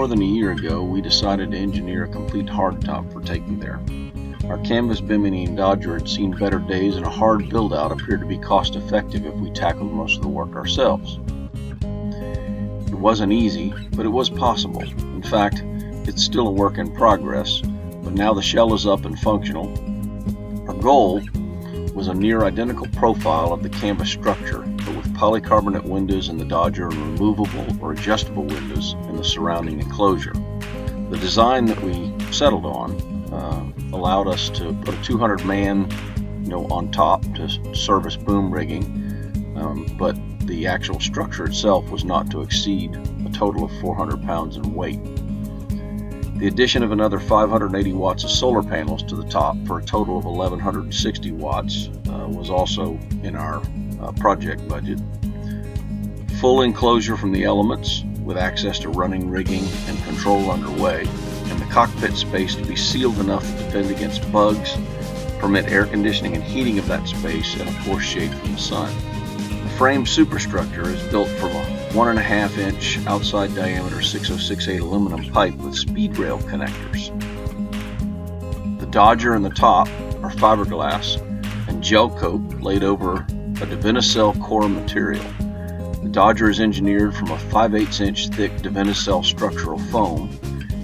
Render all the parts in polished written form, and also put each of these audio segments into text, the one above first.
more than a year ago, we decided to engineer a complete hardtop for taking there. Our canvas Bimini and Dodger had seen better days, and a hard build-out appeared to be cost-effective if we tackled most of the work ourselves. It wasn't easy, but it was possible. In fact, it's still a work in progress, but now the shell is up and functional. Our goal was a near-identical profile of the canvas structure, but with polycarbonate windows in the Dodger and removable or adjustable windows in the surrounding enclosure. The design that we settled on allowed us to put a 200-man on top to service boom rigging, but the actual structure itself was not to exceed a total of 400 pounds in weight. The addition of another 580 watts of solar panels to the top for a total of 1160 watts was also in our project budget. Full enclosure from the elements with access to running rigging and control underway, and the cockpit space to be sealed enough to defend against bugs, permit air conditioning and heating of that space, and of course shade from the sun. The frame superstructure is built from a 1.5 inch outside diameter 6068 aluminum pipe with speed rail connectors. The Dodger and the top are fiberglass and gel coat laid over a DivynIcell core material. The Dodger is engineered from a 5/8 inch thick DivynIcell structural foam.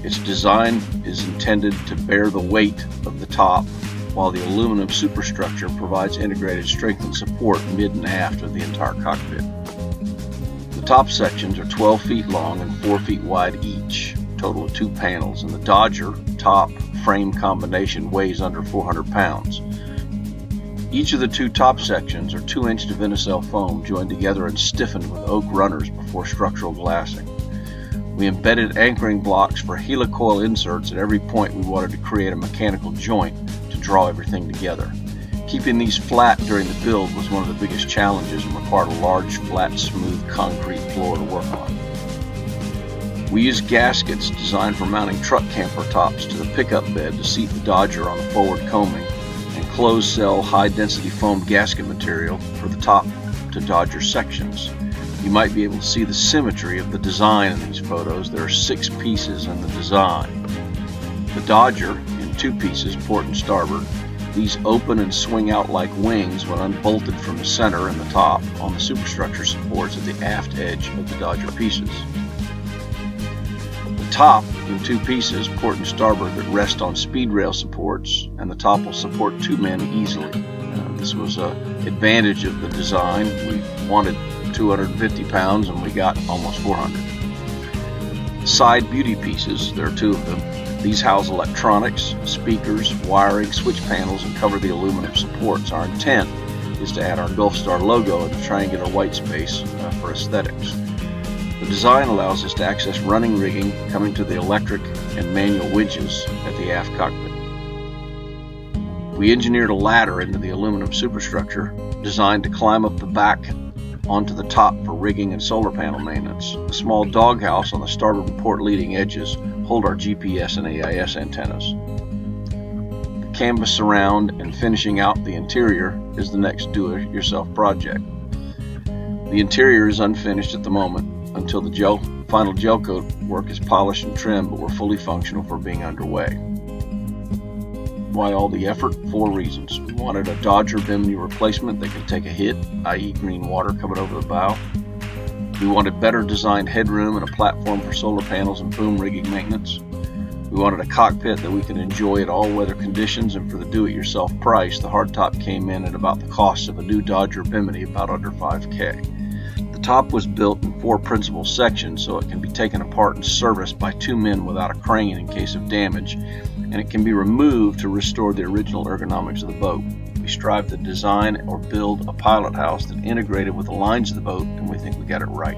Its design is intended to bear the weight of the top, while the aluminum superstructure provides integrated strength and support mid and aft of the entire cockpit. The top sections are 12 feet long and 4 feet wide each, a total of 2 panels, and the Dodger top frame combination weighs under 400 pounds. Each of the 2 top sections are 2-inch DivynIcell foam joined together and stiffened with oak runners before structural glassing. We embedded anchoring blocks for helicoil inserts at every point we wanted to create a mechanical joint to draw everything together. Keeping these flat during the build was one of the biggest challenges and required a large, flat, smooth concrete floor to work on. We used gaskets designed for mounting truck camper tops to the pickup bed to seat the Dodger on the forward coaming, and closed-cell, high-density foam gasket material for the top to Dodger sections. You might be able to see the symmetry of the design in these photos. There are 6 pieces in the design. The Dodger, in 2 pieces, port and starboard. These open and swing out like wings when unbolted from the center and the top on the superstructure supports at the aft edge of the Dodger pieces. The top, in 2 pieces, port and starboard, that rest on speed rail supports, and the top will support 2 men easily. This was an advantage of the design. We wanted 250 pounds and we got almost 400. Side beauty pieces, there are 2 of them. These house electronics, speakers, wiring, switch panels, and cover the aluminum supports. Our intent is to add our Gulfstar logo in the triangular white space for aesthetics. The design allows us to access running rigging coming to the electric and manual winches at the aft cockpit. We engineered a ladder into the aluminum superstructure designed to climb up the back onto the top for rigging and solar panel maintenance. The small doghouse on the starboard and port leading edges hold our GPS and AIS antennas. The canvas surround and finishing out the interior is the next do-it-yourself project. The interior is unfinished at the moment until the final gel coat work is polished and trimmed, but we're fully functional for being underway. Why all the effort? 4 reasons. We wanted a Dodger Bimini replacement that could take a hit, i.e. green water coming over the bow. We wanted better designed headroom and a platform for solar panels and boom rigging maintenance. We wanted a cockpit that we could enjoy at all weather conditions, and for the do-it-yourself price, the hardtop came in at about the cost of a new Dodger Bimini, about under $5,000. The top was built in 4 principal sections so it can be taken apart and serviced by 2 men without a crane in case of damage, and it can be removed to restore the original ergonomics of the boat. We strive to design or build a pilot house that integrated with the lines of the boat, and we think we got it right.